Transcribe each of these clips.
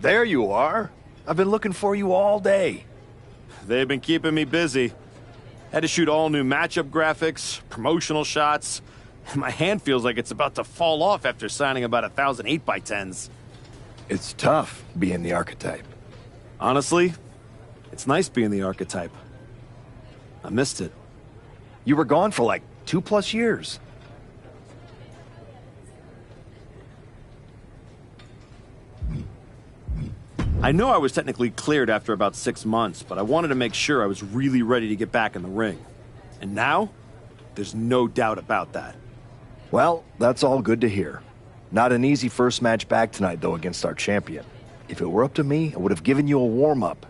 There you are. I've been looking for you all day. They've been keeping me busy. Had to shoot all new matchup graphics, promotional shots. My hand feels like it's about to fall off after signing about 1,000 8x10s. It's tough being the archetype. Honestly, it's nice being the archetype. I missed it. You were gone for like 2+ years. I know I was technically cleared after about 6 months, but I wanted to make sure I was really ready to get back in the ring. And now, there's no doubt about that. Well, that's all good to hear. Not an easy first match back tonight, though, against our champion. If it were up to me, I would have given you a warm-up.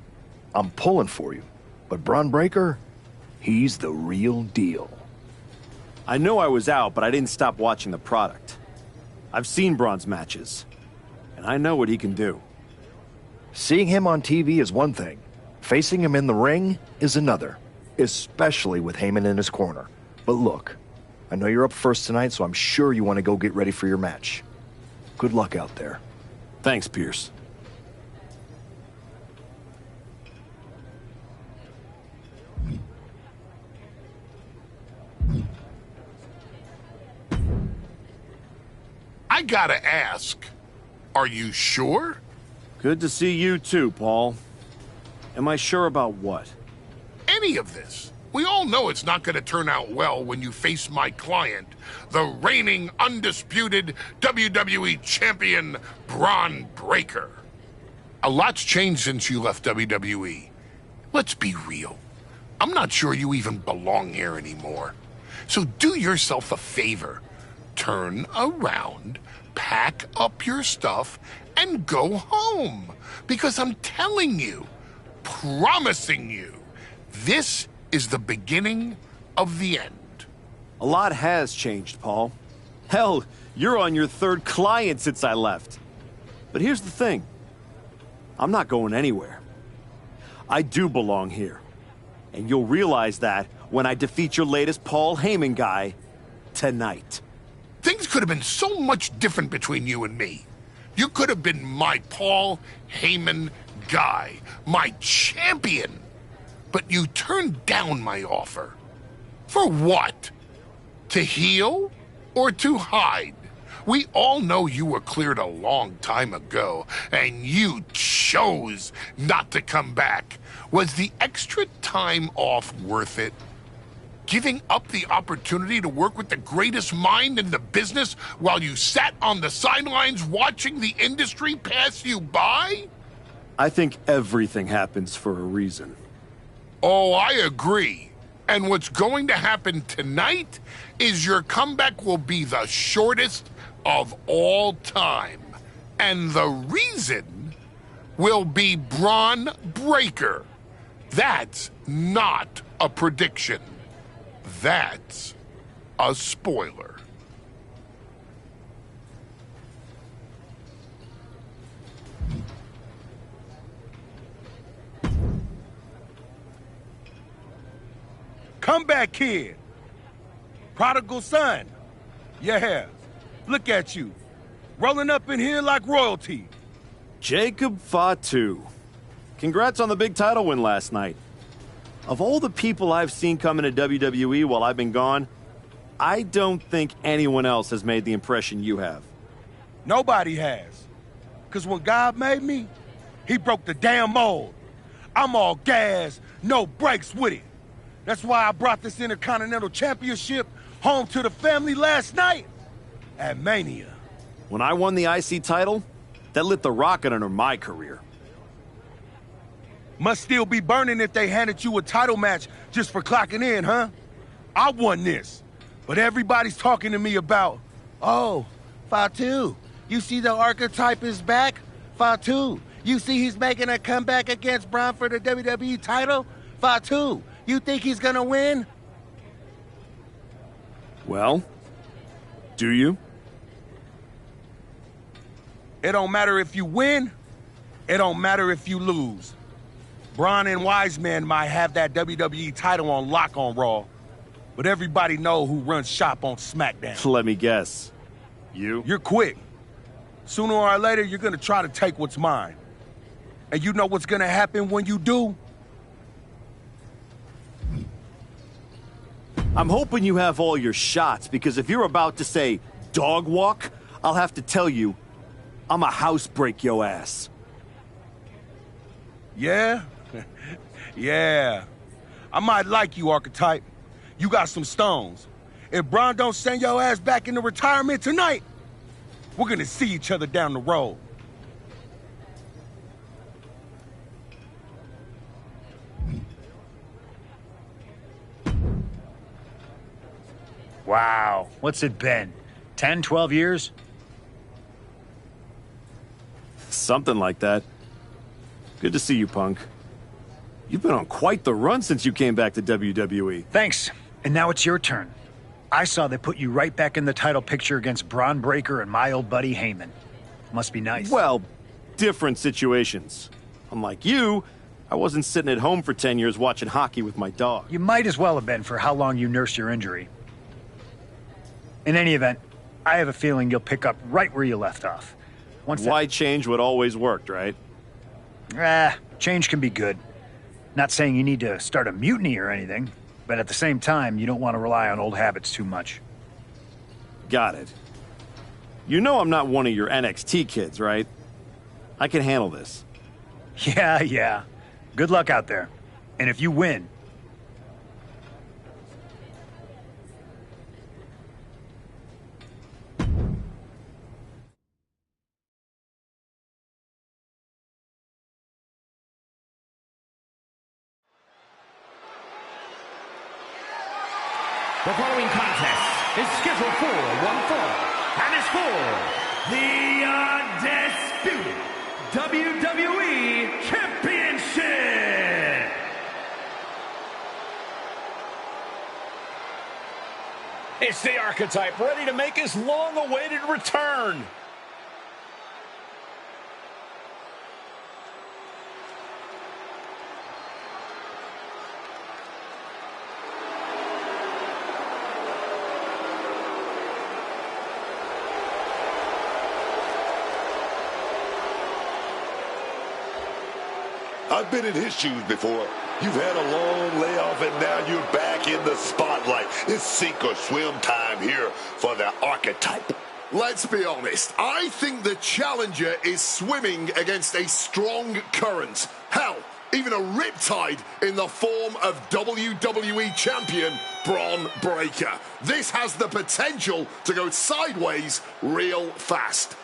I'm pulling for you. But Braun Breaker, he's the real deal. I know I was out, but I didn't stop watching the product. I've seen Braun's matches, and I know what he can do. Seeing him on TV is one thing. Facing him in the ring is another. Especially with Heyman in his corner. But look, I know you're up first tonight, so I'm sure you want to go get ready for your match. Good luck out there. Thanks, Pierce. I gotta ask, are you sure? Good to see you too, Paul. Am I sure about what? Any of this. We all know it's not gonna turn out well when you face my client, the reigning, undisputed WWE Champion, Braun Breaker. A lot's changed since you left WWE. Let's be real. I'm not sure you even belong here anymore. So do yourself a favor. Turn around, pack up your stuff, and go home. Because I'm telling you, promising you, this is the beginning of the end. A lot has changed, Paul. Hell, you're on your 3rd client since I left. But here's the thing. I'm not going anywhere. I do belong here. And you'll realize that when I defeat your latest Paul Heyman guy tonight. Things could have been so much different between you and me. You could have been my Paul Heyman guy, my champion. But you turned down my offer. For what? To heal or to hide? We all know you were cleared a long time ago, and you chose not to come back. Was the extra time off worth it? Giving up the opportunity to work with the greatest mind in the business while you sat on the sidelines watching the industry pass you by? I think everything happens for a reason. Oh, I agree. And what's going to happen tonight is your comeback will be the shortest of all time. And the reason will be Braun Breaker. That's not a prediction. That's a spoiler. Comeback kid. Prodigal son. Yeah. Look at you. Rolling up in here like royalty. Jacob Fatu. Congrats on the big title win last night. Of all the people I've seen come into WWE while I've been gone, I don't think anyone else has made the impression you have. Nobody has. Because when God made me, he broke the damn mold. I'm all gas, no brakes with it. That's why I brought this Intercontinental Championship home to the family last night at Mania. When I won the IC title, that lit the rocket under my career. Must still be burning if they handed you a title match just for clocking in, huh? I won this. But everybody's talking to me about, oh, Fatu, you see the archetype is back? Fatu, you see he's making a comeback against Braun for the WWE title? Fatu, you think he's gonna win? Well, do you? It don't matter if you win. It don't matter if you lose. Braun and Wiseman might have that WWE title on lock on Raw, but everybody know who runs shop on SmackDown. Let me guess. You? You're quick. Sooner or later, you're gonna try to take what's mine. And you know what's gonna happen when you do? I'm hoping you have all your shots, because if you're about to say dog walk, I'll have to tell you, I'm a house break yo ass. Yeah? Yeah. I might like you, Archetype. You got some stones. If Braun don't send your ass back into retirement tonight, we're gonna see each other down the road. Wow, what's it been? 10, 12 years? Something like that. Good to see you, Punk. You've been on quite the run since you came back to WWE. Thanks. And now it's your turn. I saw they put you right back in the title picture against Braun Breaker and my old buddy Heyman. Must be nice. Well, different situations. Unlike you, I wasn't sitting at home for 10 years watching hockey with my dog. You might as well have been for how long you nursed your injury. In any event, I have a feeling you'll pick up right where you left off. Why change what always worked, right? Change can be good. Not saying you need to start a mutiny or anything, but at the same time, you don't want to rely on old habits too much. Got it. You know I'm not one of your NXT kids, right? I can handle this. Yeah. Good luck out there. And if you win, The following contest is scheduled for one fall, and is for the undisputed WWE Championship. It's the Archetype, ready to make his long-awaited return. I've been in his shoes before. You've had a long layoff and now you're back in the spotlight. It's sink or swim time here for the Archetype. Let's be honest. I think the challenger is swimming against a strong current. Hell, even a riptide in the form of WWE Champion Braun Breaker. This has the potential to go sideways real fast.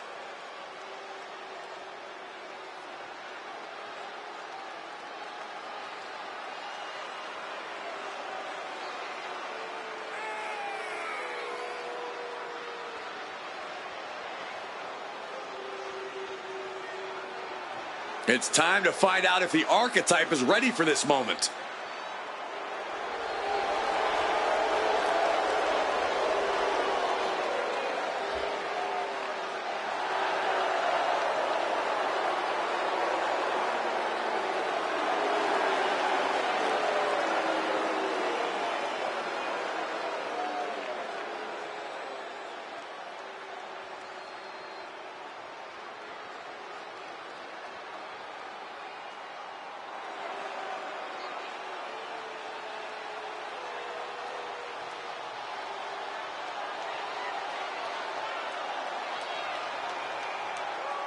It's time to find out if the Archetype is ready for this moment.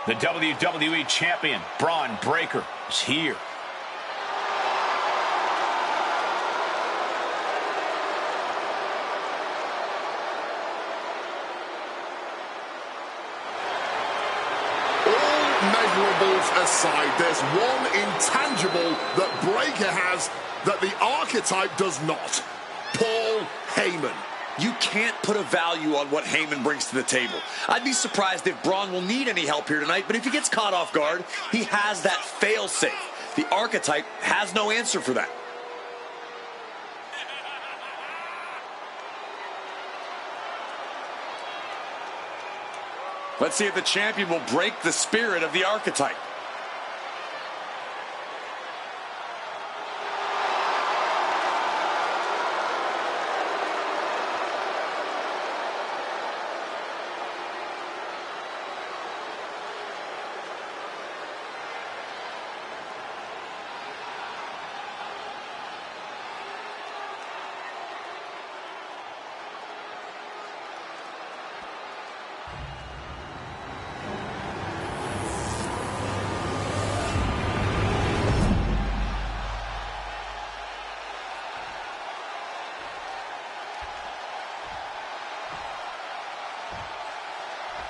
The WWE Champion, Braun Breaker, is here. Measurables aside, there's one intangible that Breaker has that the Archetype does not. Paul Heyman. You can't put a value on what Heyman brings to the table. I'd be surprised if Braun will need any help here tonight, but if he gets caught off guard, he has that fail-safe. The Archetype has no answer for that. Let's see if the champion will break the spirit of the Archetype.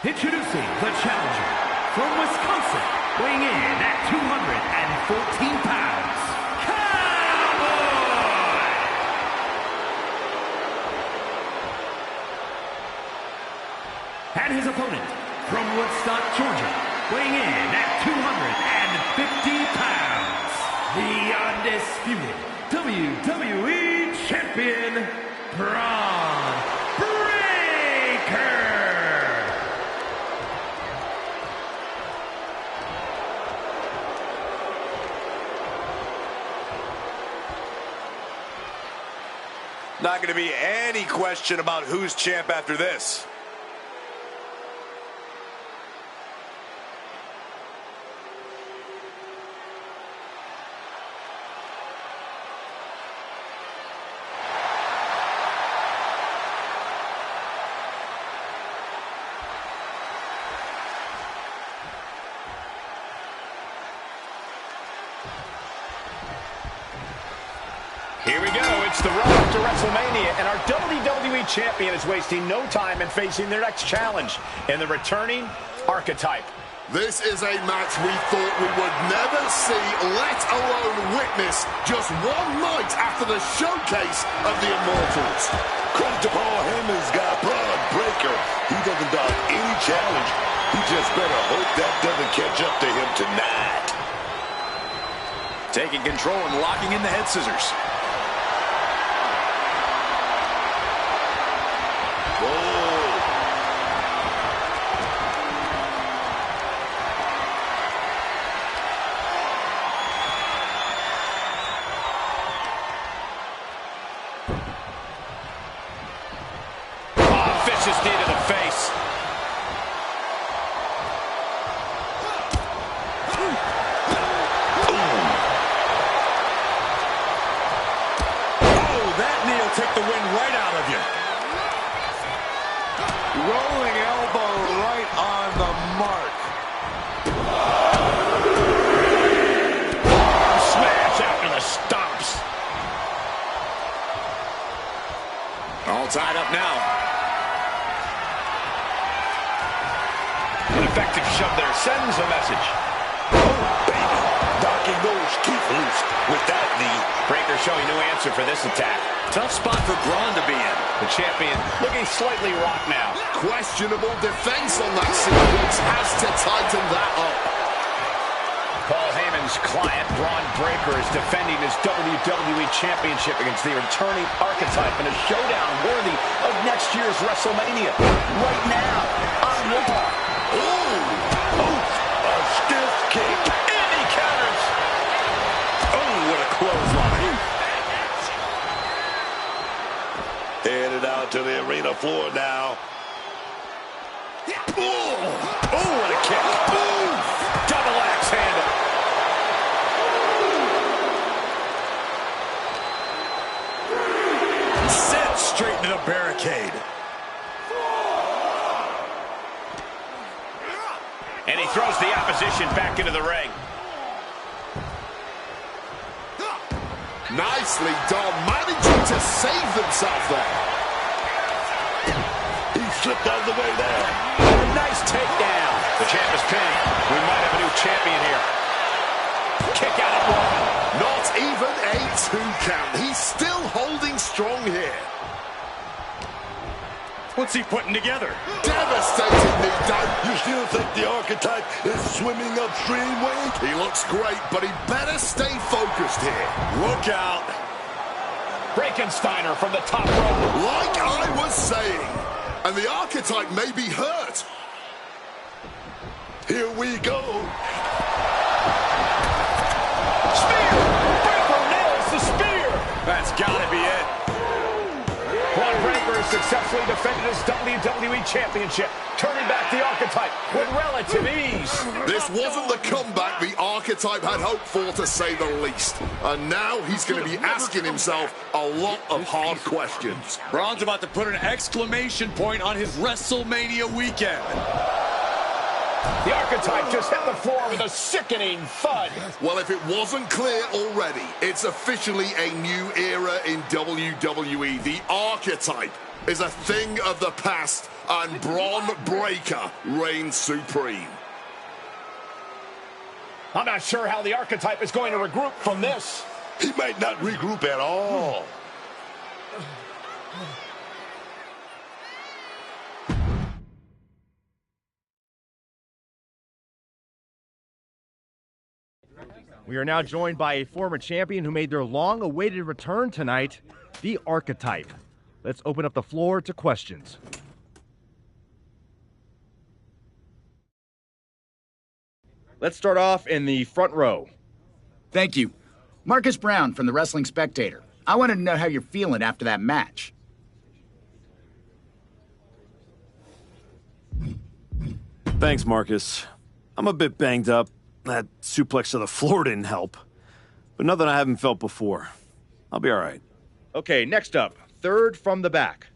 Introducing the challenger from Wisconsin, weighing in at 214 pounds, Cowboy! And his opponent from Woodstock, Georgia, weighing in at 250 pounds, the undisputed WWE Champion, Braun Breaker! Not going to be any question about who's champ after this. Here we go. It's the road to WrestleMania, and our WWE Champion is wasting no time in facing their next challenge in the returning Archetype. This is a match we thought we would never see, let alone witness, just one night after the showcase of the Immortals. Credit to Paul Heyman's got Braun Breaker. He doesn't dodge any challenge. He just better hope that doesn't catch up to him tonight. Taking control and locking in the head scissors. Vicious knee to the face. Oh, that knee will take the wind right out of you. Rolling elbow right on the mark. Smash after the stomps. All tied up now. An effective shove there sends a message. Oh, baby. Knocking those teeth loose with that knee. Breaker showing no answer for this attack. Tough spot for Braun to be in. The champion looking slightly rocked now. Questionable defense on that sequence, has to tighten that up. Paul Heyman's client, Braun Breaker, is defending his WWE Championship against the returning Archetype in a showdown worthy of next year's WrestleMania. Right now, on Raw. A stiff kick. And he counters. Oh, what a clothesline. Headed out to the arena floor now. Oh, what a kick. Double axe handle. Set straight into the barricade. And he throws the opposition back into the ring. Nicely done, managing to save themselves there. He slipped out of the way there. A nice takedown. The champ is pinned. We might have a new champion here. Kick out at one. Not even a 2 count. He's still holding strong here. What's he putting together? Devastating knee down. You still think the Archetype is swimming upstream, Wade? He looks great, but he better stay focused here. Look out. Frankensteiner from the top rope. Like I was saying, and the Archetype may be hurt. Here we go. Spear! Breaker nails the spear! That's gotta be it. Braun Breaker has successfully defended his WWE Championship, turning back the Archetype with relative ease. This wasn't the comeback the Archetype had hoped for, to say the least. And now he's going to be asking himself a lot of hard questions. Braun's about to put an exclamation point on his WrestleMania weekend. The Archetype just hit the floor with a sickening thud. Well, if it wasn't clear already, it's officially a new era in WWE. The Archetype is a thing of the past, and Braun Breaker reigns supreme. I'm not sure how the Archetype is going to regroup from this. He might not regroup at all. We are now joined by a former champion who made their long-awaited return tonight, the Archetype. Let's open up the floor to questions. Let's start off in the front row. Thank you. Marcus Brown from the Wrestling Spectator. I wanted to know how you're feeling after that match. Thanks, Marcus. I'm a bit banged up. That suplex to the floor didn't help. But nothing I haven't felt before. I'll be all right. Okay, next up, third from the back.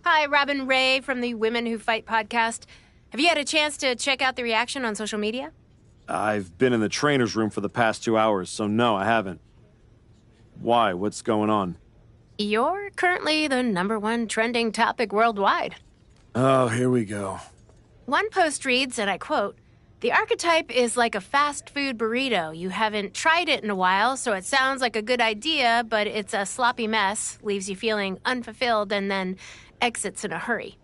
Hi, Robin Ray from the Women Who Fight podcast. Have you had a chance to check out the reaction on social media? I've been in the trainer's room for the past 2 hours, so no, I haven't. Why? What's going on? You're currently the #1 trending topic worldwide. Oh, here we go. One post reads, and I quote, "The Archetype is like a fast food burrito. You haven't tried it in a while, so it sounds like a good idea, but it's a sloppy mess, leaves you feeling unfulfilled, and then exits in a hurry."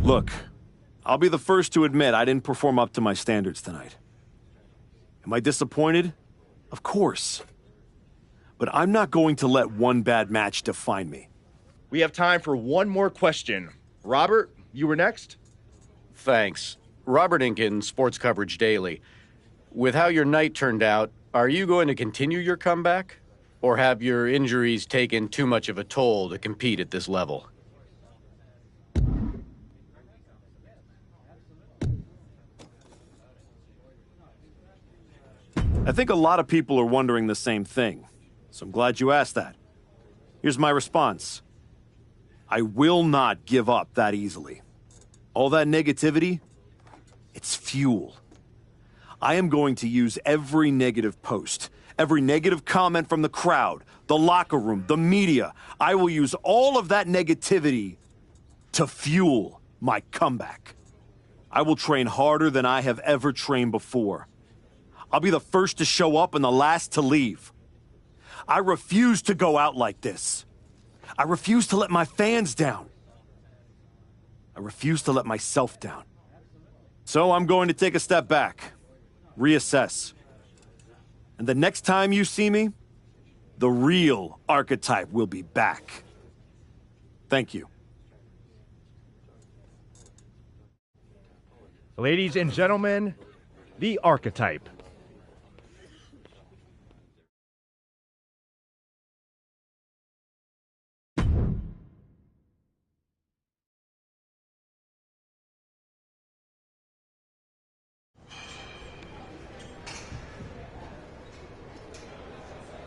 Look, I'll be the first to admit I didn't perform up to my standards tonight. Am I disappointed? Of course. But I'm not going to let one bad match define me. We have time for one more question. Robert, you were next? Thanks. Robert Inkin, Sports Coverage Daily. With how your night turned out, are you going to continue your comeback? Or have your injuries taken too much of a toll to compete at this level? I think a lot of people are wondering the same thing, so I'm glad you asked that. Here's my response. I will not give up that easily. All that negativity, it's fuel. I am going to use every negative post, every negative comment from the crowd, the locker room, the media. I will use all of that negativity to fuel my comeback. I will train harder than I have ever trained before. I'll be the first to show up and the last to leave. I refuse to go out like this. I refuse to let my fans down. I refuse to let myself down. So I'm going to take a step back, reassess. And the next time you see me, the real Archetype will be back. Thank you. Ladies and gentlemen, the Archetype.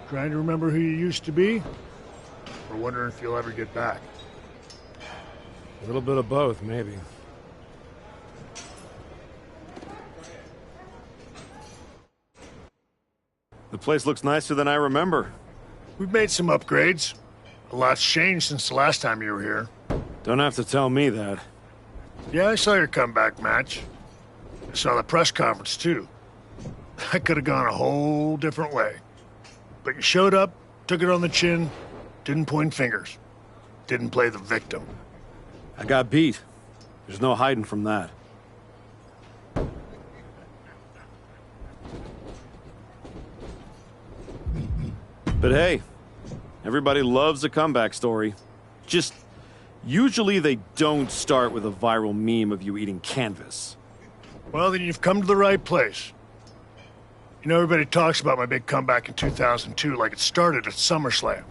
Trying to remember who you used to be? Or wondering if you'll ever get back? A little bit of both, maybe. The place looks nicer than I remember. We've made some upgrades. A lot's changed since the last time you were here. Don't have to tell me that. Yeah, I saw your comeback match. I saw the press conference, too. That could have gone a whole different way. But you showed up, took it on the chin, didn't point fingers, didn't play the victim. I got beat. There's no hiding from that. But hey, everybody loves a comeback story. Just, usually they don't start with a viral meme of you eating canvas. Well, then you've come to the right place. You know, everybody talks about my big comeback in 2002 like it started at SummerSlam.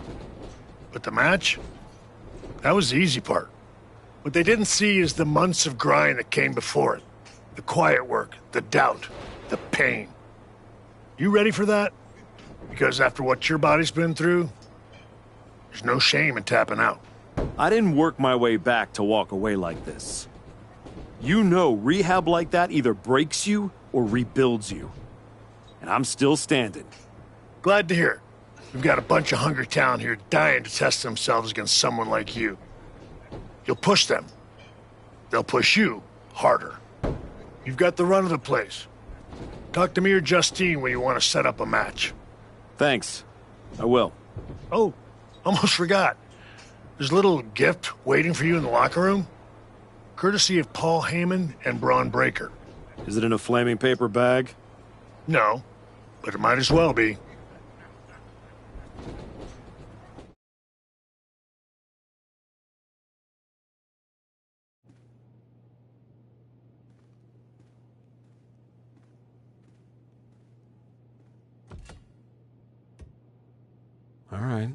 But the match? That was the easy part. What they didn't see is the months of grind that came before it. The quiet work, the doubt, the pain. You ready for that? Because after what your body's been through, there's no shame in tapping out. I didn't work my way back to walk away like this. You know, rehab like that either breaks you or rebuilds you. And I'm still standing. Glad to hear it. We've got a bunch of hungry talent here dying to test themselves against someone like you. You'll push them. They'll push you harder. You've got the run of the place. Talk to me or Justine when you want to set up a match. Thanks. I will. Oh, almost forgot. There's a little gift waiting for you in the locker room. Courtesy of Paul Heyman and Braun Breaker. Is it in a flaming paper bag? No, but it might as well be. All right.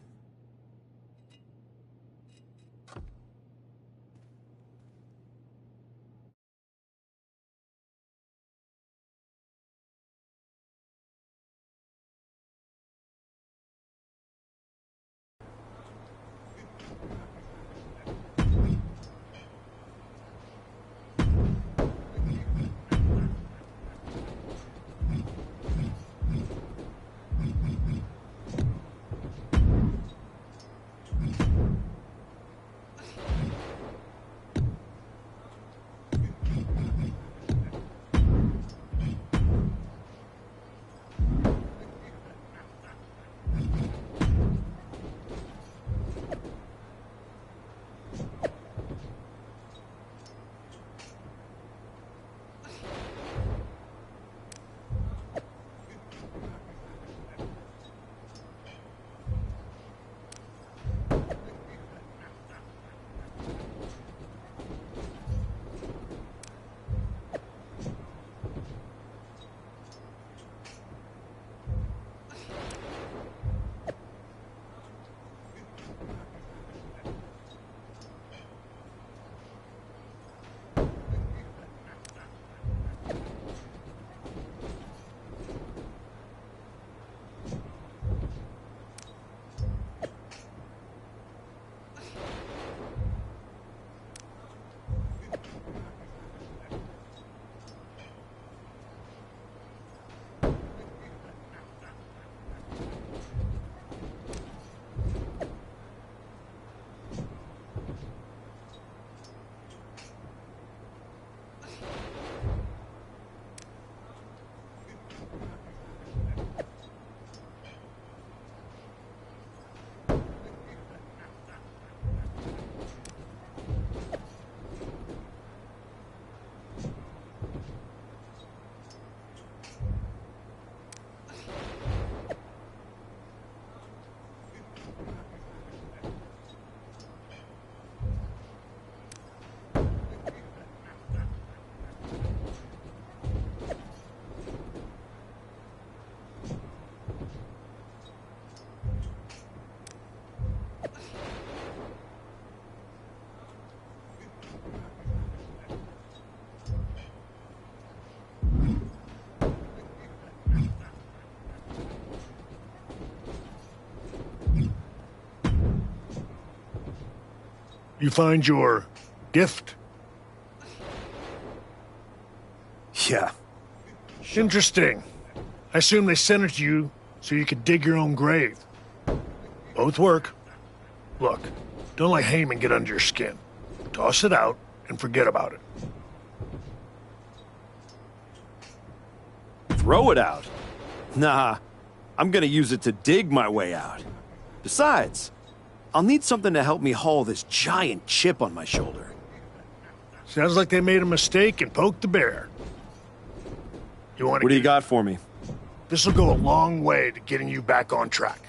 You find your gift? Yeah. Interesting. I assume they sent it to you so you could dig your own grave. Both work. Look, don't let Heyman get under your skin. Toss it out and forget about it. Throw it out? Nah, I'm gonna use it to dig my way out. Besides, I'll need something to help me haul this giant chip on my shoulder. Sounds like they made a mistake and poked the bear. What do you got for me? This will go a long way to getting you back on track.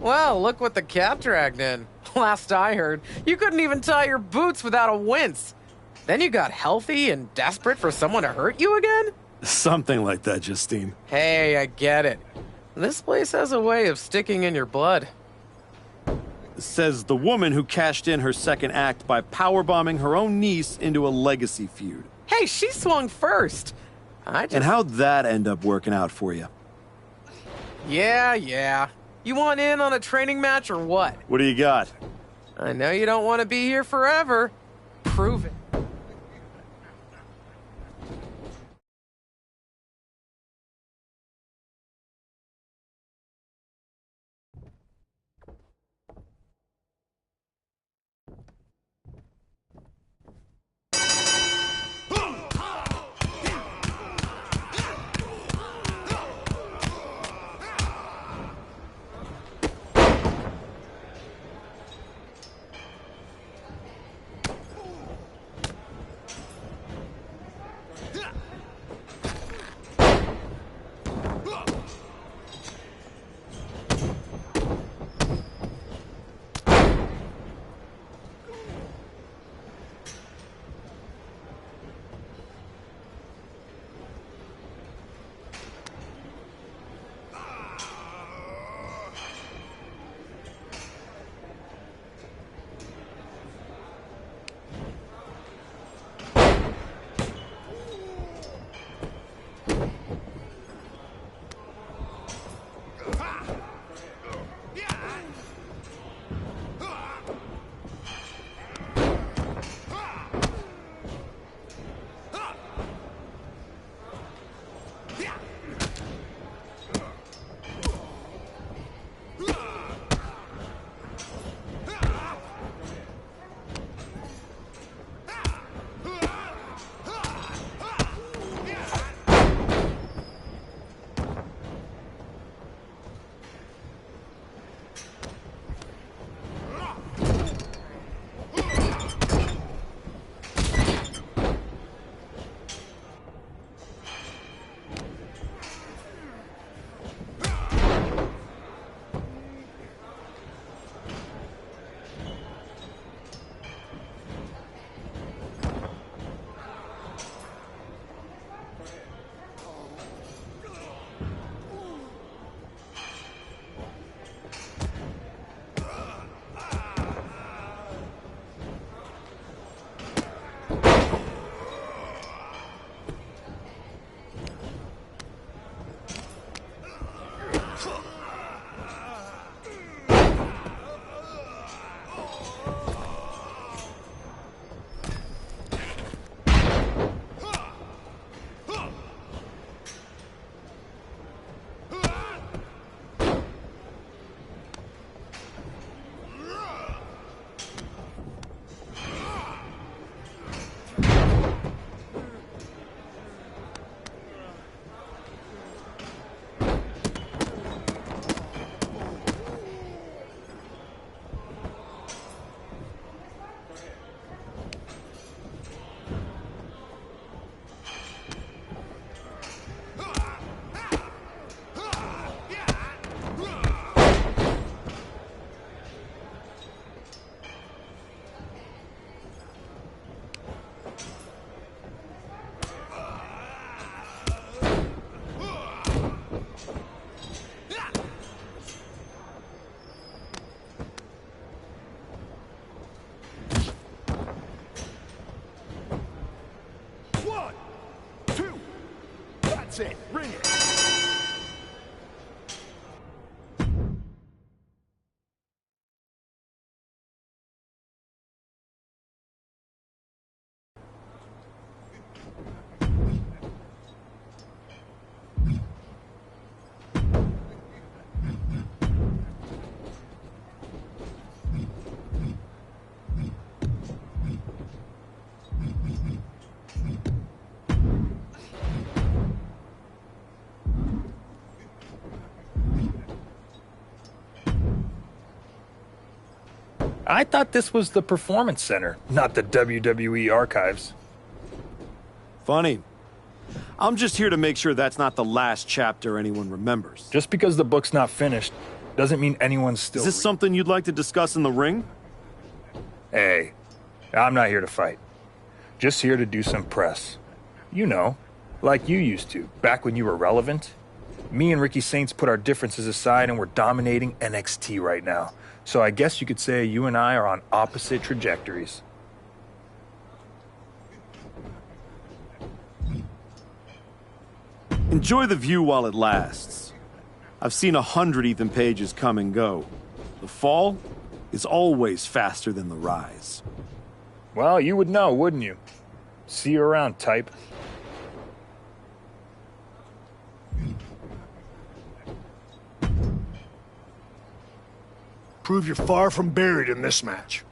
Well, look what the cat dragged in. Last I heard, you couldn't even tie your boots without a wince. Then you got healthy and desperate for someone to hurt you again? Something like that, Justine. Hey, I get it. This place has a way of sticking in your blood. Says the woman who cashed in her second act by powerbombing her own niece into a legacy feud. Hey, she swung first. And how'd that end up working out for you? Yeah. You want in on a training match or what? What do you got? I know you don't want to be here forever. Prove it. That's it. Bring it. I thought this was the Performance Center, not the WWE Archives. Funny. I'm just here to make sure that's not the last chapter anyone remembers. Just because the book's not finished doesn't mean anyone's still... Is this something you'd like to discuss in the ring? Hey, I'm not here to fight. Just here to do some press. You know, like you used to, back when you were relevant. Me and Ricky Saints put our differences aside and we're dominating NXT right now. So I guess you could say you and I are on opposite trajectories. Enjoy the view while it lasts. I've seen 100 Ethan Pages come and go. The fall is always faster than the rise. Well, you would know, wouldn't you? See you around, type. Prove you're far from buried in this match.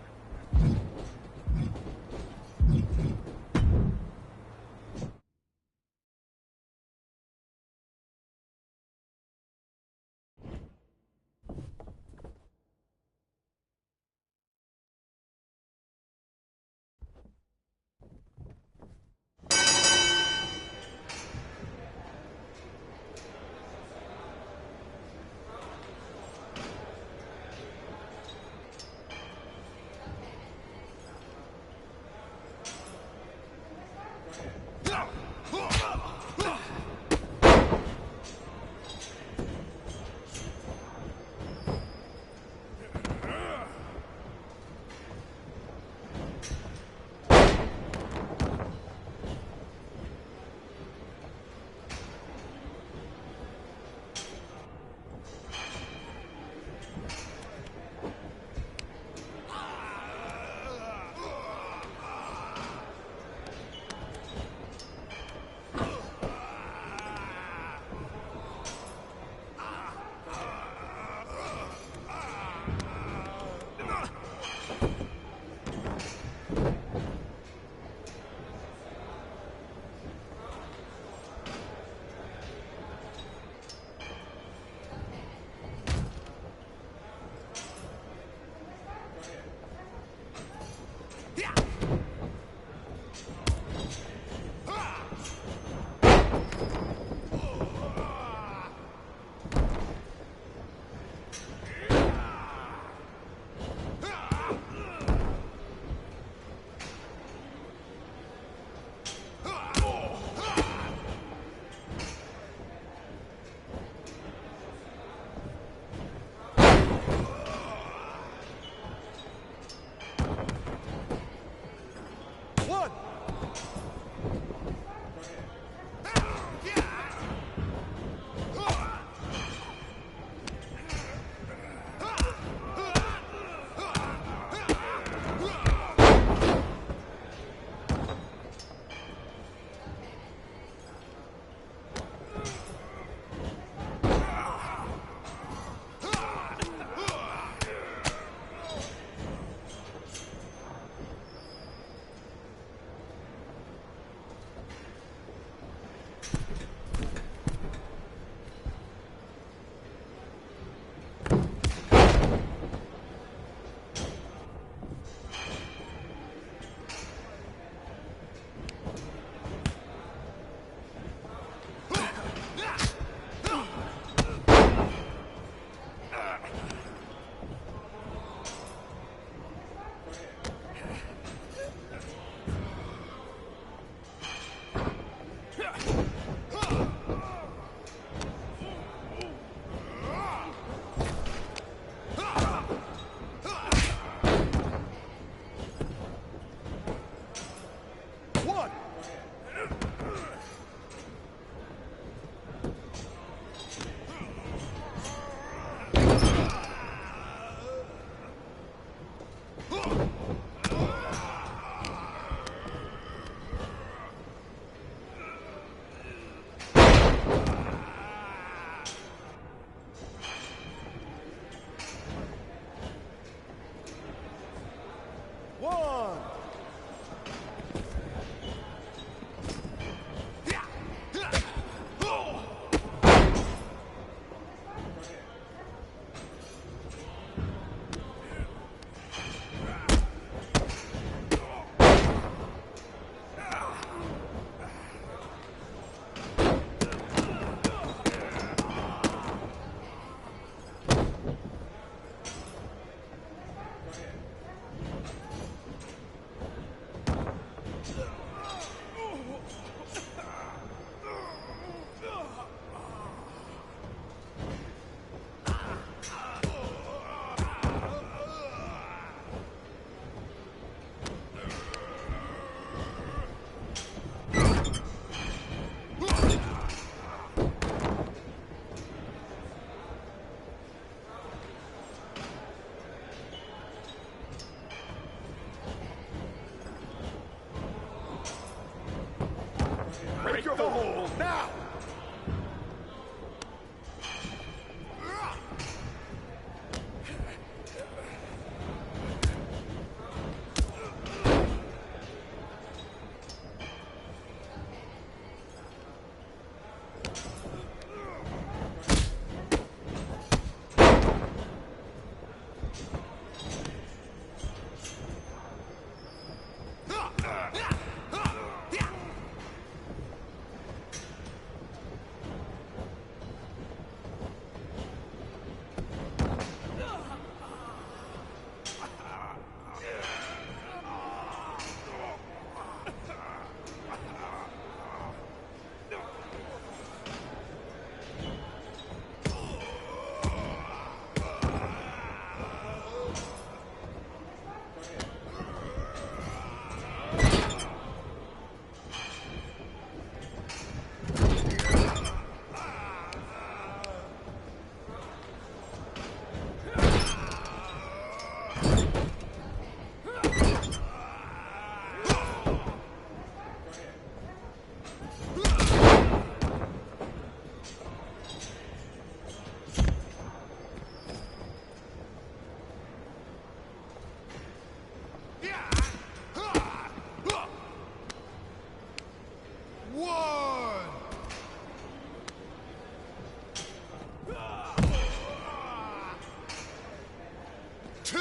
2.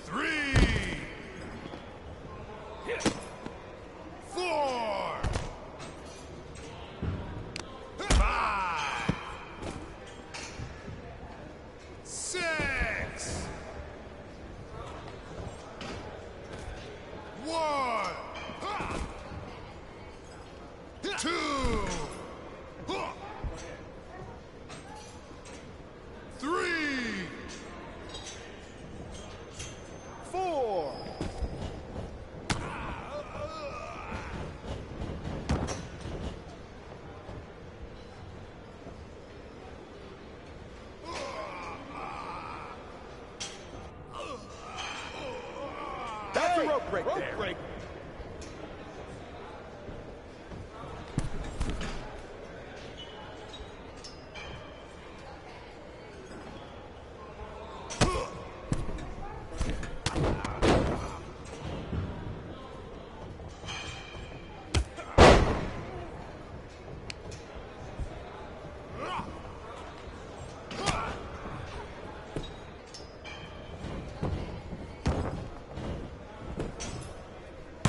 3. 4. 5. 6. 1. 2. 3. 4. That's a rope break there.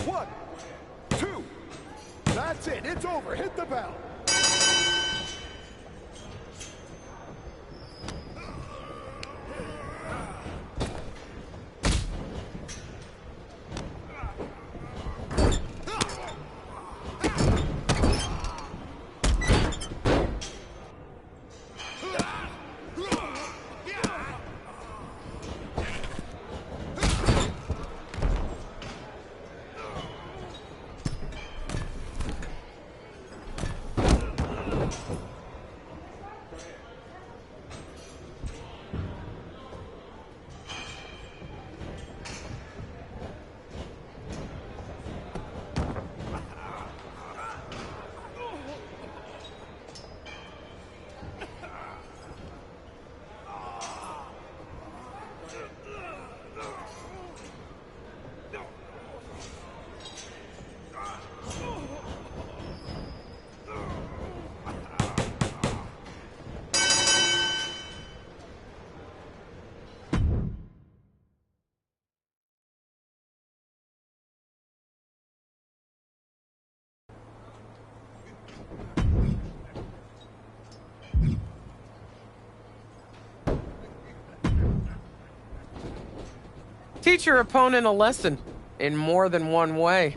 One, two. That's it. It's over. Hit the bell. Teach your opponent a lesson in more than one way.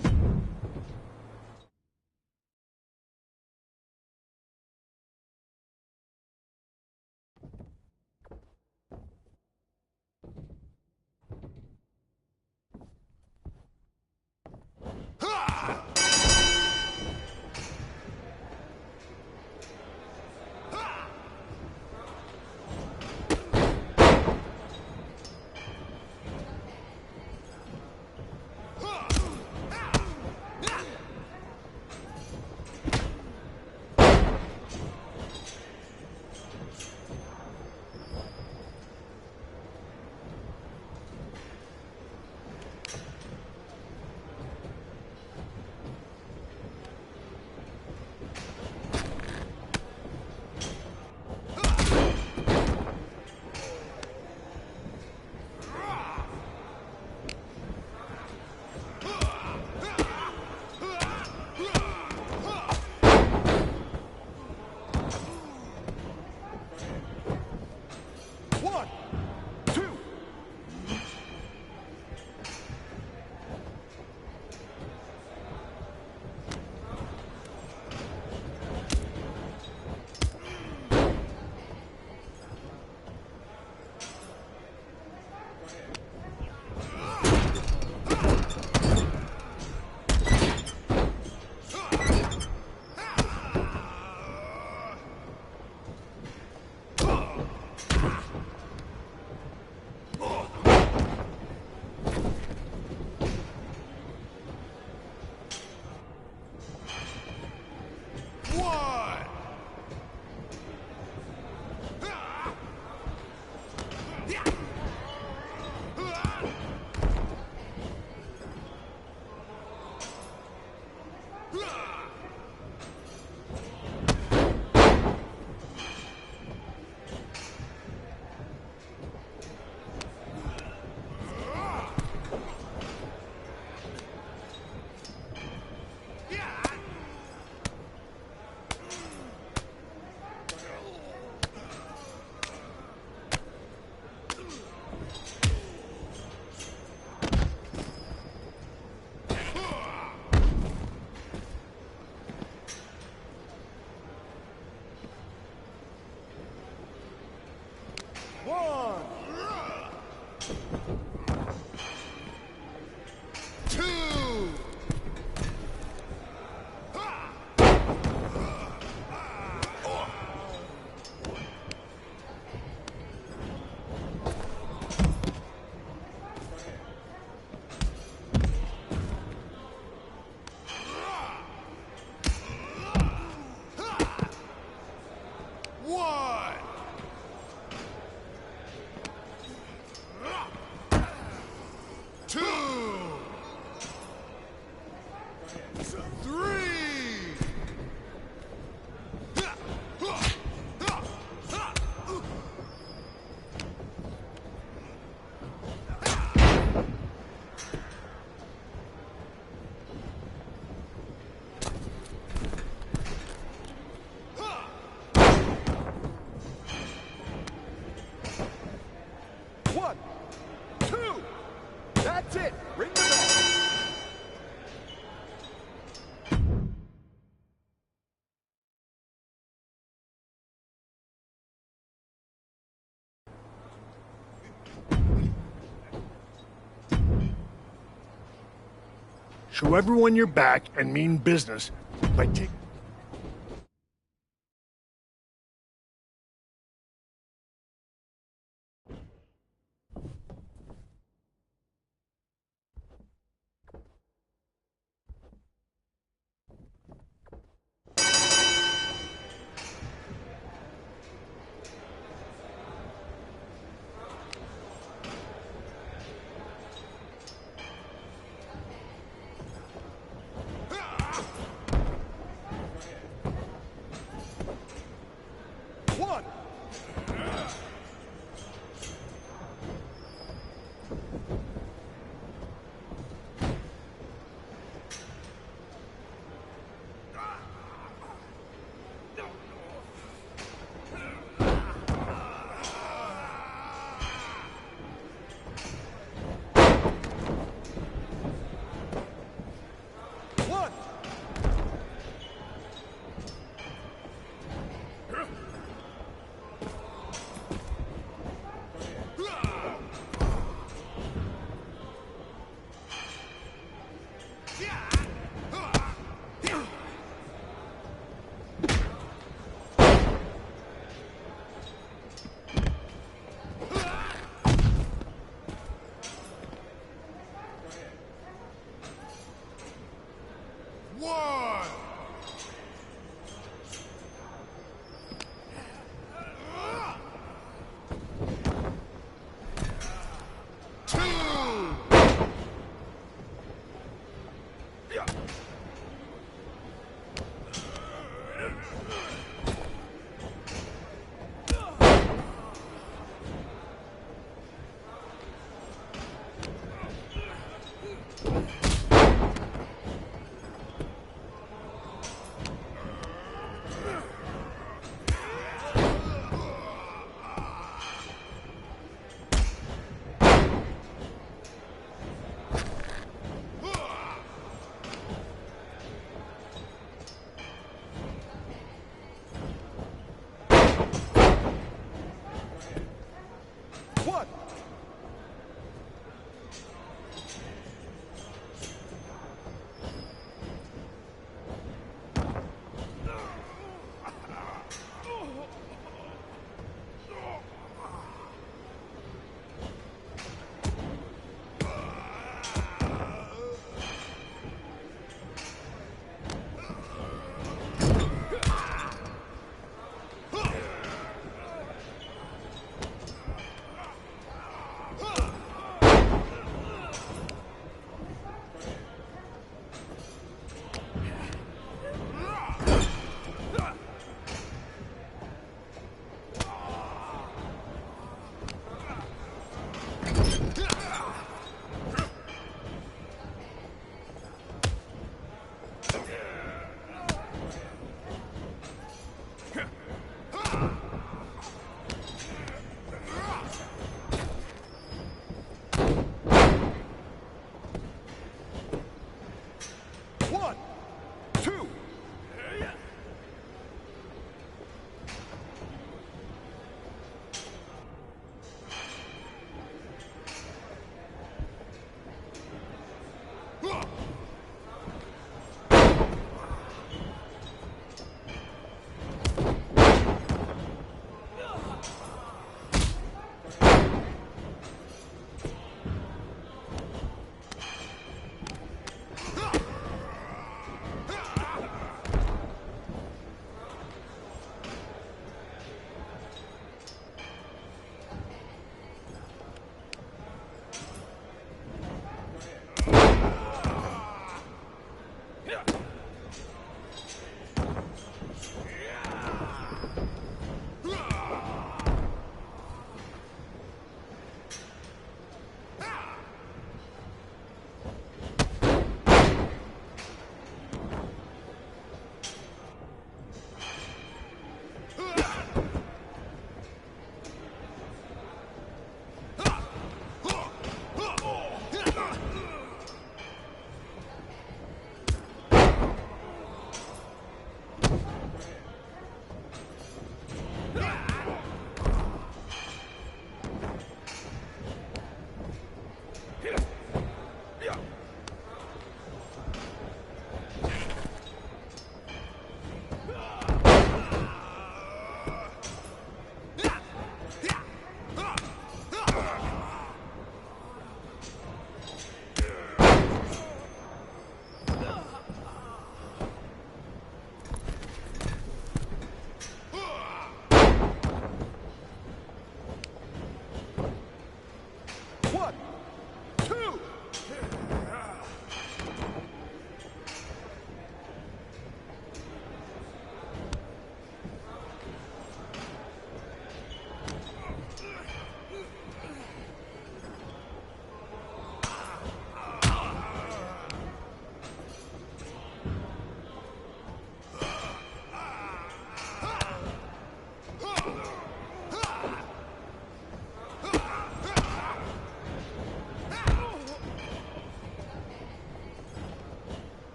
Show everyone you're back and mean business by taking...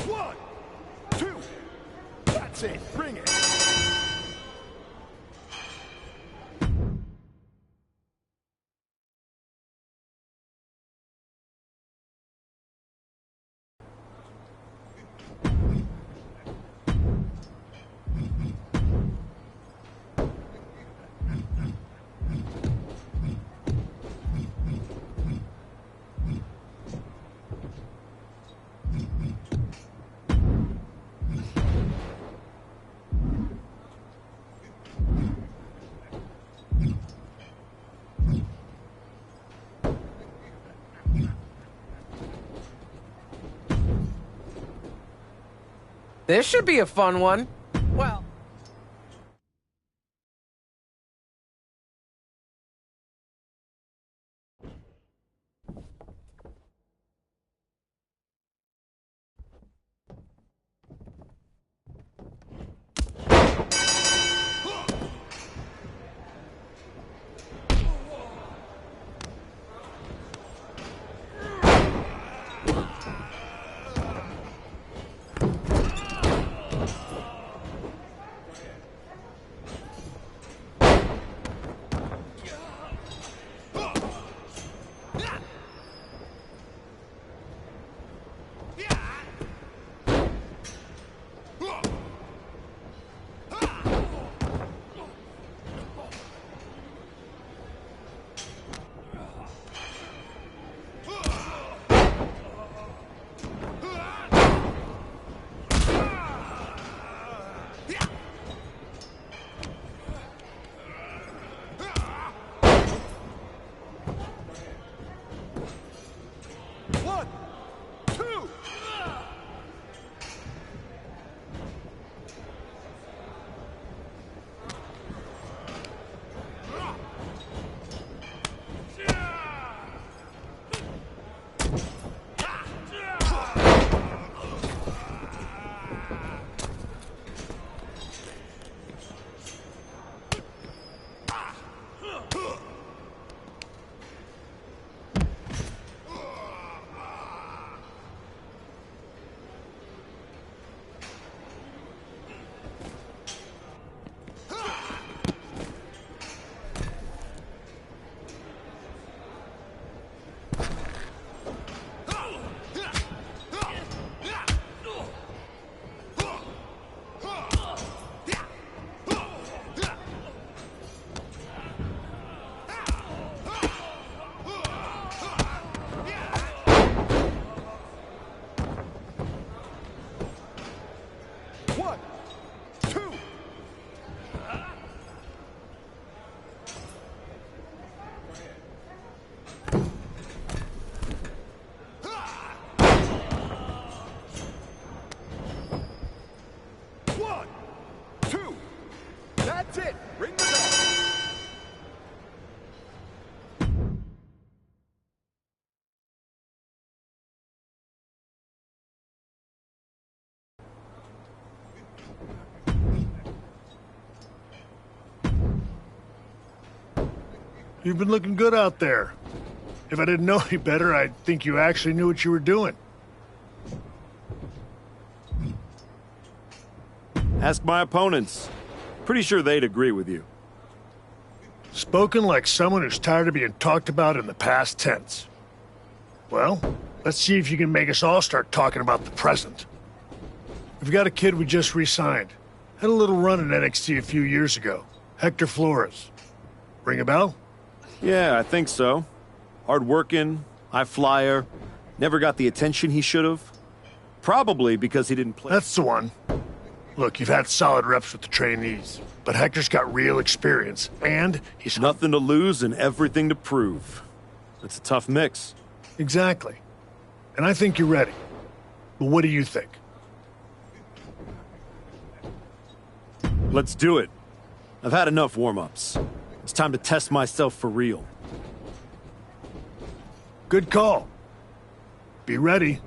1, 2. That's it. Bring it. This should be a fun one. Well... You've been looking good out there. If I didn't know any better, I'd think you actually knew what you were doing. Ask my opponents. Pretty sure they'd agree with you. Spoken like someone who's tired of being talked about in the past tense. Well, let's see if you can make us all start talking about the present. We've got a kid we just re-signed. Had a little run in NXT a few years ago. Hector Flores. Ring a bell? Yeah, I think so. Hard-working, high flyer, never got the attention he should have. Probably because he didn't play. That's the one. Look, you've had solid reps with the trainees, but Hector's got real experience, and he's... Nothing to lose and everything to prove. It's a tough mix. Exactly. And I think you're ready. But what do you think? Let's do it. I've had enough warm-ups. It's time to test myself for real. Good call. Be ready.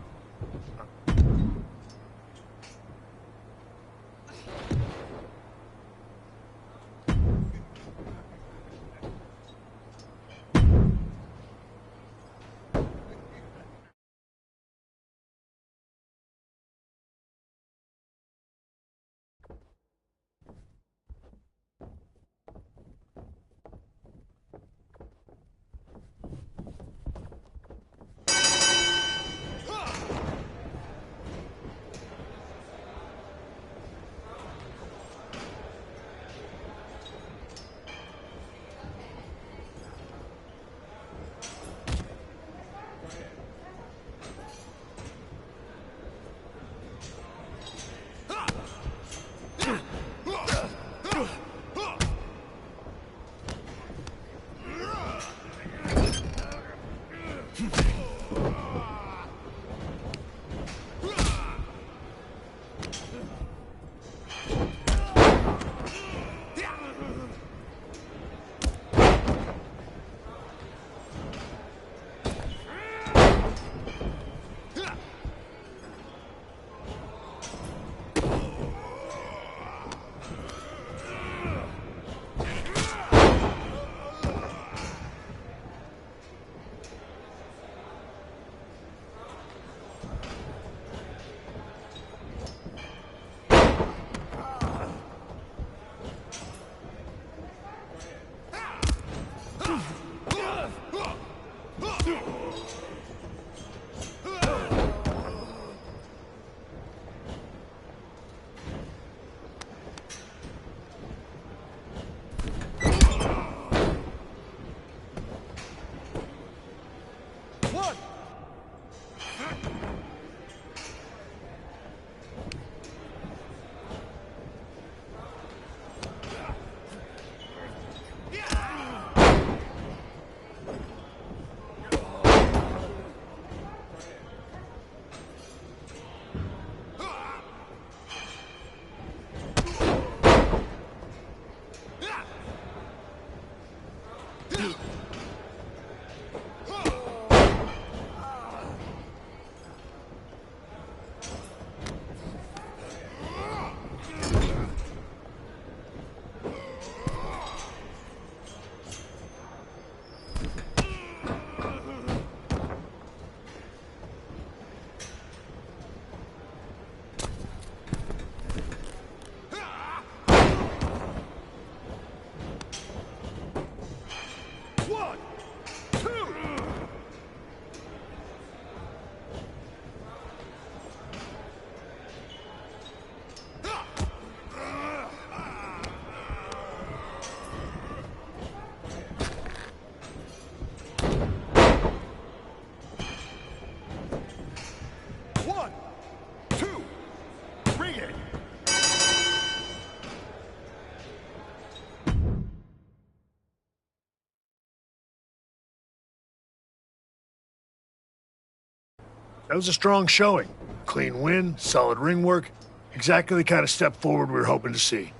That was a strong showing. Clean win, solid ring work. Exactly the kind of step forward we were hoping to see.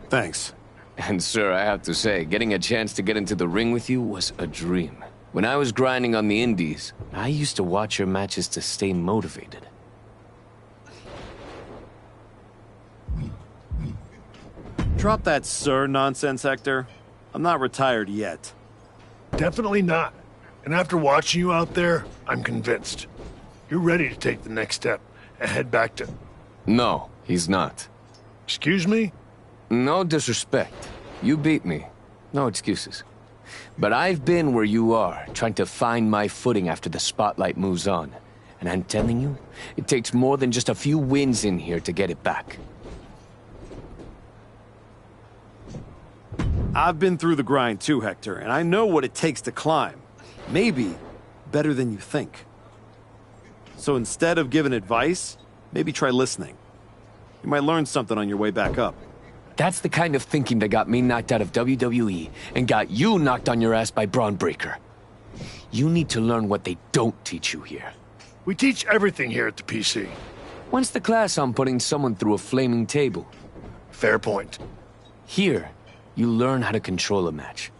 Thanks. And sir, I have to say, getting a chance to get into the ring with you was a dream. When I was grinding on the indies, I used to watch your matches to stay motivated. Drop that sir nonsense, Hector. I'm not retired yet. Definitely not. And after watching you out there, I'm convinced. You're ready to take the next step and head back to... No, he's not. Excuse me? No disrespect. You beat me. No excuses. But I've been where you are, trying to find my footing after the spotlight moves on. And I'm telling you, it takes more than just a few wins in here to get it back. I've been through the grind too, Hector, and I know what it takes to climb. Maybe better than you think. So instead of giving advice, maybe try listening. You might learn something on your way back up. That's the kind of thinking that got me knocked out of WWE and got you knocked on your ass by Braun Breaker. You need to learn what they don't teach you here. We teach everything here at the PC. When's the class on putting someone through a flaming table? Fair point. Here, you learn how to control a match.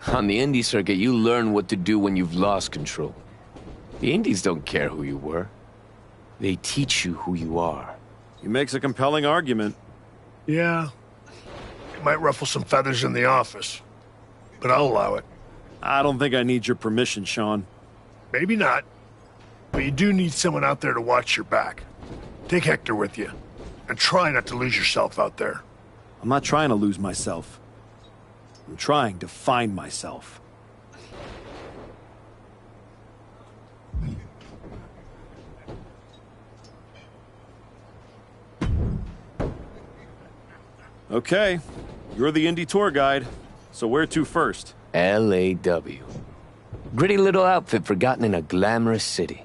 On the indie circuit, you learn what to do when you've lost control. The indies don't care who you were. They teach you who you are. He makes a compelling argument. Yeah. It might ruffle some feathers in the office, but I'll allow it. I don't think I need your permission, Sean. Maybe not, but you do need someone out there to watch your back. Take Hector with you, and try not to lose yourself out there. I'm not trying to lose myself. I'm trying to find myself. Okay, you're the indie tour guide, so where to first? LAW. Gritty little outfit forgotten in a glamorous city.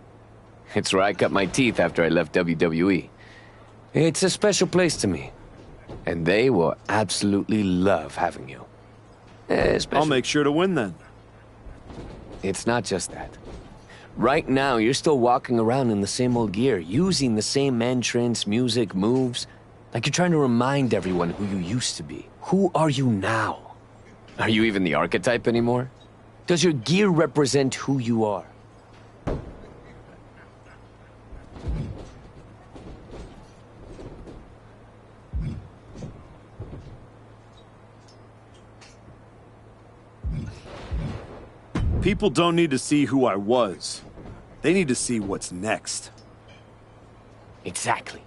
It's where I cut my teeth after I left WWE. It's a special place to me, and they will absolutely love having you. I'll make sure to win then. It's not just that. Right now, you're still walking around in the same old gear, using the same entrance, music, moves. Like you're trying to remind everyone who you used to be. Who are you now? Are you even the archetype anymore? Does your gear represent who you are? People don't need to see who I was. They need to see what's next. Exactly.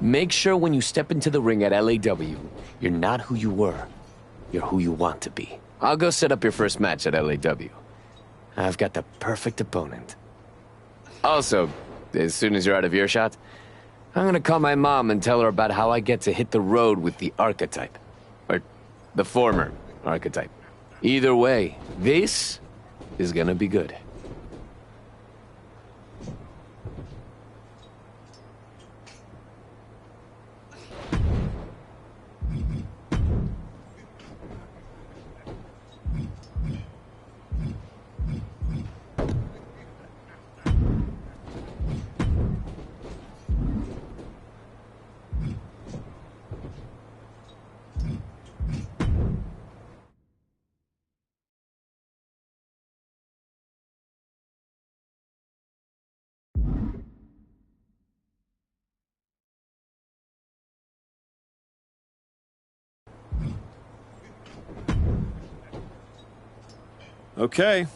Make sure when you step into the ring at LAW, you're not who you were. You're who you want to be. I'll go set up your first match at LAW. I've got the perfect opponent. Also, as soon as you're out of earshot, I'm gonna call my mom and tell her about how I get to hit the road with the archetype. Or the former archetype. Either way, this is gonna be good. Okay,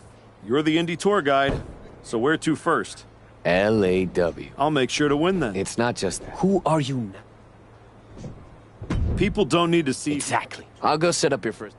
you're the indie tour guide, so where to first? LAW. I'll make sure to win then. It's not just that. Who are you now? People don't need to see... Exactly. I'll go set up your first...